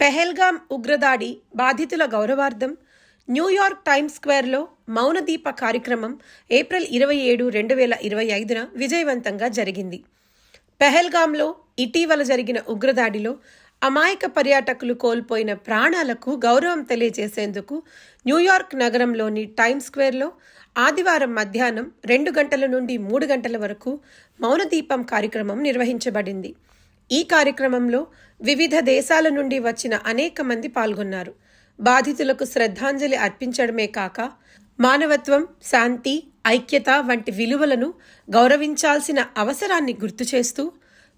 పెహల్గాం ఉగ్రదాడి బాధితుల గౌరవార్థం న్యూయార్క్ టైమ్స్ స్క్వేర్లో మౌనదీప కార్యక్రమం ఏప్రిల్ 27, 2025న విజయవంతంగా జరిగింది. పెహల్గాంలో ఇటీవల జరిగిన ఉగ్రదాడిలో అమాయక పర్యాటకులు కోల్పోయిన ప్రాణాలకు గౌరవం తెలియజేసేందుకు న్యూయార్క్ నగరంలోని టైమ్స్ స్క్వేర్లో ఆదివారం మధ్యాహ్నం 2 గంటల నుండి 3 గంటల వరకు మౌనదీపం కార్యక్రమం నిర్వహించబడింది. ఈ కార్యక్రమంలో వివిధ దేశాల నుండి వచ్చిన అనేక మంది పాల్గొన్నారు. బాధితులకు శ్రద్ధాంజలి అర్పించడమే కాక మానవత్వం, శాంతి, ఐక్యత వంటి విలువలను గౌరవించాల్సిన అవసరాన్ని గుర్తు చేస్తూ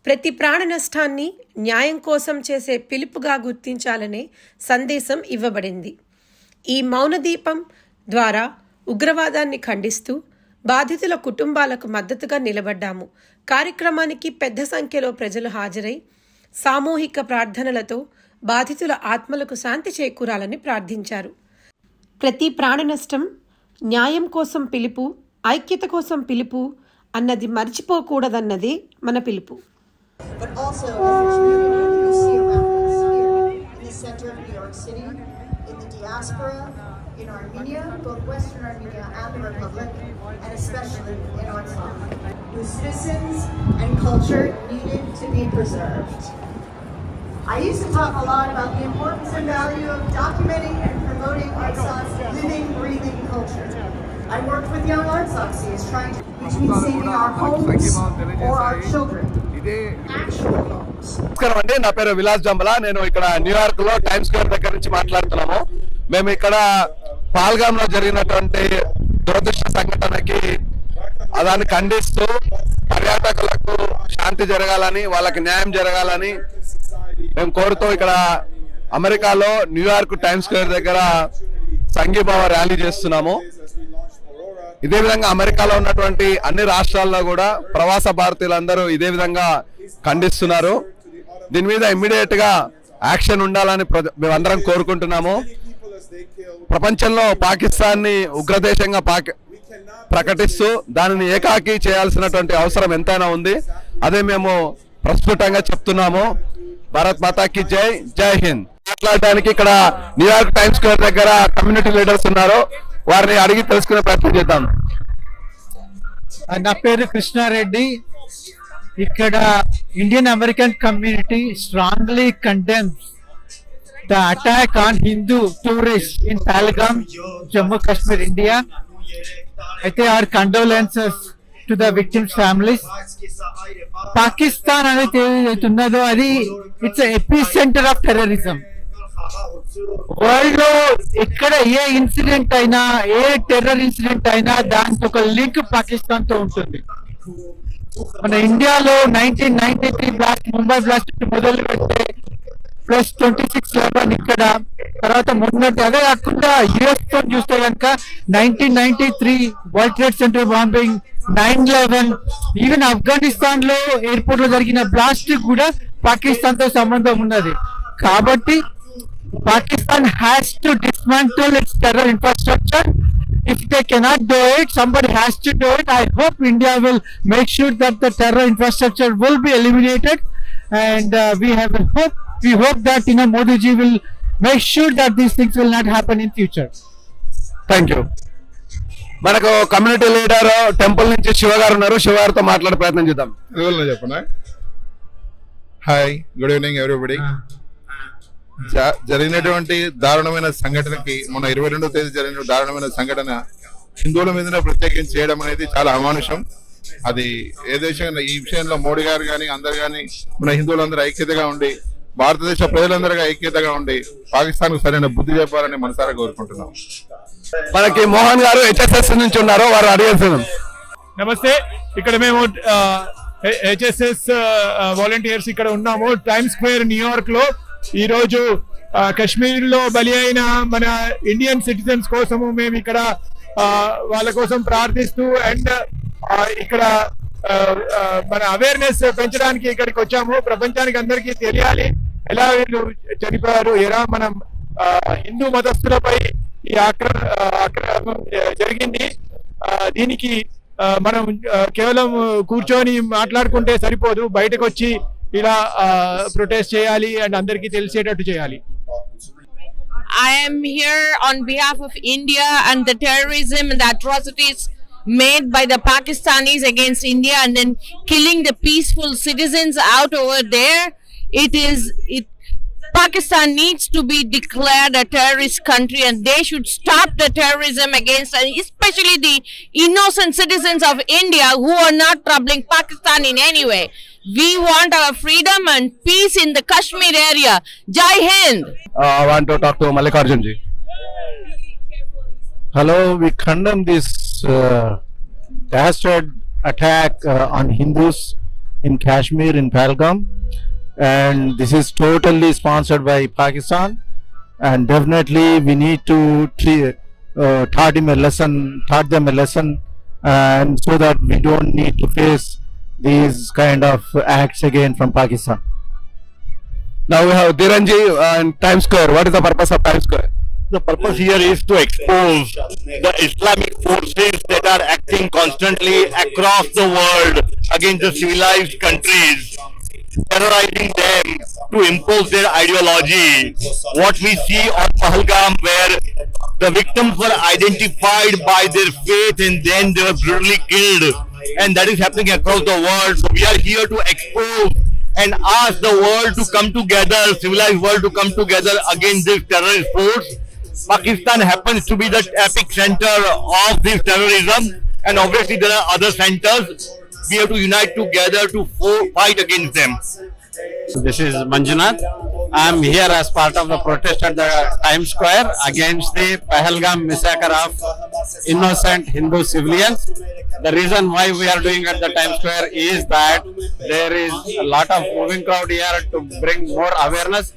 ప్రతి ప్రాణ నష్టాన్ని న్యాయం కోసం చేసే పిలుపుగా గుర్తించాలనే సందేశం ఇవ్వబడింది. ఈ మౌనదీపం ద్వారా ఉగ్రవాదాన్ని ఖండిస్తూ బాధితుల కుటుంబాలకు మద్దతుగా నిలబడ్డాము. కార్యక్రమానికి పెద్ద సంఖ్యలో ప్రజలు హాజరై సామూహిక ప్రార్థనలతో బాధితుల ఆత్మలకు శాంతి చేకూరాలని ప్రార్థించారు. ప్రతి ప్రాణ నష్టం న్యాయం కోసం పిలుపు, ఐక్యత కోసం పిలుపు అన్నది మర్చిపోకూడదన్నదే మన పిలుపు. But also as a community, you see around us here in the center of New York City, in the diaspora, in Armenia, both Western Armenia and the Republic, and especially in Artsakh, whose citizens and culture needed to be preserved. I used to talk a lot about the importance and value of documenting and promoting Artsakh's living, breathing culture. I worked with young Artsakhis trying to between saving our homes or our children. నమస్కారం అండి, నా పేరు విలాస్ జంబలా. నేను ఇక్కడ New York లో times square దగ్గర నుంచి మాట్లాడుతున్నాము. మేము ఇక్కడ పాల్గాంలో జరిగినటువంటి దురదృష్ట సంఘటనకి దాన్ని ఖండిస్తూ పర్యాటకులకు శాంతి జరగాలని, వాళ్ళకి న్యాయం జరగాలని మేము కోరుతూ ఇక్కడ అమెరికాలో న్యూయార్క్ టైమ్స్ స్క్వేర్ దగ్గర సంఘీభావ ర్యాలీ చేస్తున్నాము. ఇదే విధంగా అమెరికాలో ఉన్నటువంటి అన్ని రాష్ట్రాల్లో కూడా ప్రవాస భారతీయులందరూ ఇదే విధంగా ఖండిస్తున్నారు. దీని మీద ఇమ్మీడియట్ గా యాక్షన్ ఉండాలని మేమందరం కోరుకుంటున్నాము. ప్రపంచంలో పాకిస్తాన్ ని ఉగ్రదేశంగా ప్రకటిస్తూ దానిని ఏకాకి చేయాల్సినటువంటి అవసరం ఎంతైనా ఉంది. అదే మేము ప్రస్ఫుటంగా చెప్తున్నాము. భారత్ మాతాకి జై, జై హింద్. మాట్లాడడానికి ఇక్కడ న్యూయార్క్ టైమ్స్ స్క్వేర్ దగ్గర కమ్యూనిటీ లీడర్స్ ఉన్నారు, వారిని అడిగి తెలుసుకునే ప్రయత్నం చేద్దాం. నా పేరు కృష్ణారెడ్డి. ఇక్కడ Indian American community strongly condemns the attack on Hindu tourist in Pahalgam, Jammu Kashmir, India. అయితే our condolences to the victims' families. Pakistan అనేది ఏదైతున్నదో అది it's AP centre of terrorism. World లో ఎక్కడ ఏ ఇన్సిడెంట్ అయినా, ఏ టెర్రర్ ఇన్సిడెంట్ అయినా దానికి ఒక లింక్ పాకిస్తాన్ తో ఉంటుంది. మన ఇండియాలో 1993 బ్లాస్ట్, ముంబై బ్లాస్ట్ మొదలు పెడితే ప్లస్ 26/11 ఇక్కడ, తర్వాత మొన్నటి అదే కాకుండా యుఎస్ తో చూస్తే కనుక 1993 world trade centre bombing, 9/11, even Afghanistan లో ఎయిర్పోర్ట్ లో జరిగిన బ్లాస్ట్ కూడా పాకిస్తాన్ తో సంబంధం ఉన్నది. కాబట్టి Pakistan has to dismantle its terror infrastructure. If they cannot do it, somebody has to do it. I hope India will make sure that the terror infrastructure will be eliminated, and we hope that Modi ji will make sure that these things will not happen in future. Thank you. మనకు community leader temple నుంచి శివ గారు ఉన్నారు. శివ గారితో మాట్లాడే ప్రయత్నం చేద్దాం. చెప్పనా? Hi, good evening everybody. జరిగినటువంటి దారుణమైన సంఘటనకి, మొన్న 22వ తేదీ జరిగిన దారుణమైన సంఘటన హిందువుల మీద ప్రత్యేకించి చేయడం అనేది చాలా అమానుషం. అది ఏ దేశంగా ఈ విషయంలో మోడీ గారు కానీ అందరు కానీ మన హిందువులందరూ ఐక్యతగా ఉండి, భారతదేశ ప్రజలందరిగా ఐక్యతగా ఉండి పాకిస్తాన్ కు సరైన బుద్ధి చెప్పాలని మనసారా కోరుకుంటున్నాం. మనకి మోహన్ గారు హెచ్ఎస్ఎస్ నుంచి ఉన్నారు, వారు అడిగాల్సింది. నమస్తే. ఇక్కడ మేము హెచ్ఎస్ఎస్ వాలంటీర్స్ ఇక్కడ ఉన్నాము టైమ్స్ స్క్వేర్ న్యూయార్క్ లో. ఈ రోజు కశ్మీర్ లో బలి అయిన మన ఇండియన్ సిటిజన్స్ కోసము మేము ఇక్కడ వాళ్ళ కోసం ప్రార్థిస్తూ అండ్ ఇక్కడ మన అవేర్నెస్ పెంచడానికి ఇక్కడికి వచ్చాము. ప్రపంచానికి అందరికీ తెలియాలి ఎలా వీళ్ళు చనిపోయారు, ఎలా మనం హిందూ మతస్థులపై ఈ ఆక్రమం జరిగింది. దీనికి మనం కేవలం కూర్చొని మాట్లాడుకుంటే సరిపోదు, బయటకు వచ్చి ఇలా ప్రొటెస్ట్ చేయాలి అండ్ అందరికీ తెలిసేటట్టు చేయాలి. I am here on behalf of India and the terrorism and the atrocities made by the Pakistanis against India and then killing the peaceful citizens out over there. Pakistan needs to be declared a terrorist country, and they should stop the terrorism against, and especially the innocent citizens of India who are not troubling Pakistan in any way. We want our freedom and peace in the Kashmir area. Jai Hind. I want to talk to Mallikarjun ji. Hello, we condemn this dastard attack on Hindus in Kashmir, in Pahalgam, and this is totally sponsored by Pakistan, and definitely we need to taught them a lesson, and so that we don't need to face these kind of acts again from Pakistan. Now we have Dhiranji in Times Square. What is the purpose of Times Square? The purpose here is to expose the Islamic forces that are acting constantly across the world against the civilized countries, terrorizing them to impose their ideology. What we see on Pahalgam, where the victims were identified by their faith and then they were brutally killed, and that is happening across the world. So we are here to expose and ask the world to come together, civilized world to come together against this terrorist force. Pakistan happens to be the epic center of this terrorism, and obviously there are other centers. We have to unite together to fight against them. So this is Manjunath. I am here as part of the protest at the Times Square against the Pahalgam massacre of innocent Hindu civilians. The reason why we are doing at the Times Square is that there is a lot of moving crowd here to bring more awareness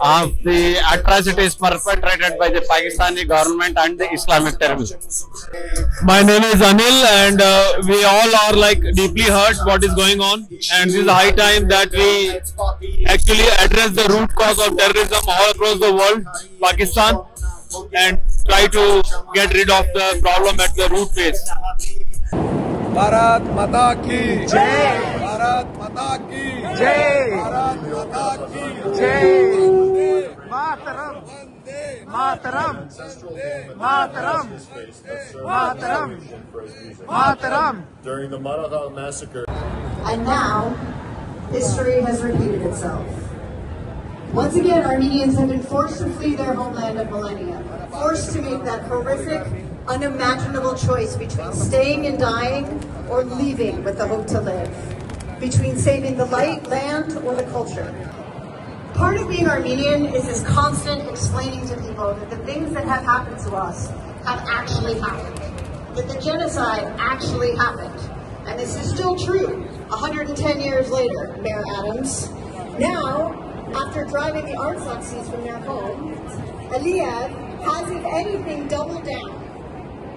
of the atrocities perpetrated by the Pakistani government and the Islamic terrorism. My name is Anil, and we all are like deeply hurt what is going on, and this is high time that we actually address the root cause of terrorism all across the world, Pakistan, and try to get rid of the problem at the root base. Bharat Mata ki Jai! Bharat Mata ki Jai! Bharat Mata ki Jai! Mataram! Mataram! Mataram! Mataram! Mataram! During the Marathon massacre. And now, history has repeated itself. Once again, Armenians have been forced to flee their homeland of millennia, forced to make that horrific, unimaginable choice between staying and dying or leaving with the hope to live, between saving the land or the culture. Part of being Armenian is this constant explaining to people that the things that have happened to us have actually happened, that the genocide actually happened. And this is still true 110 years later, Mayor Adams. Now, after driving the arts Nazis from their home, Aliyev has, if anything, doubled down,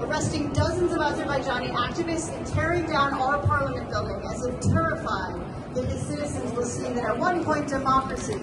arresting dozens of Azerbaijani activists and tearing down our parliament building as if terrified that his citizens will see that at one point democracy.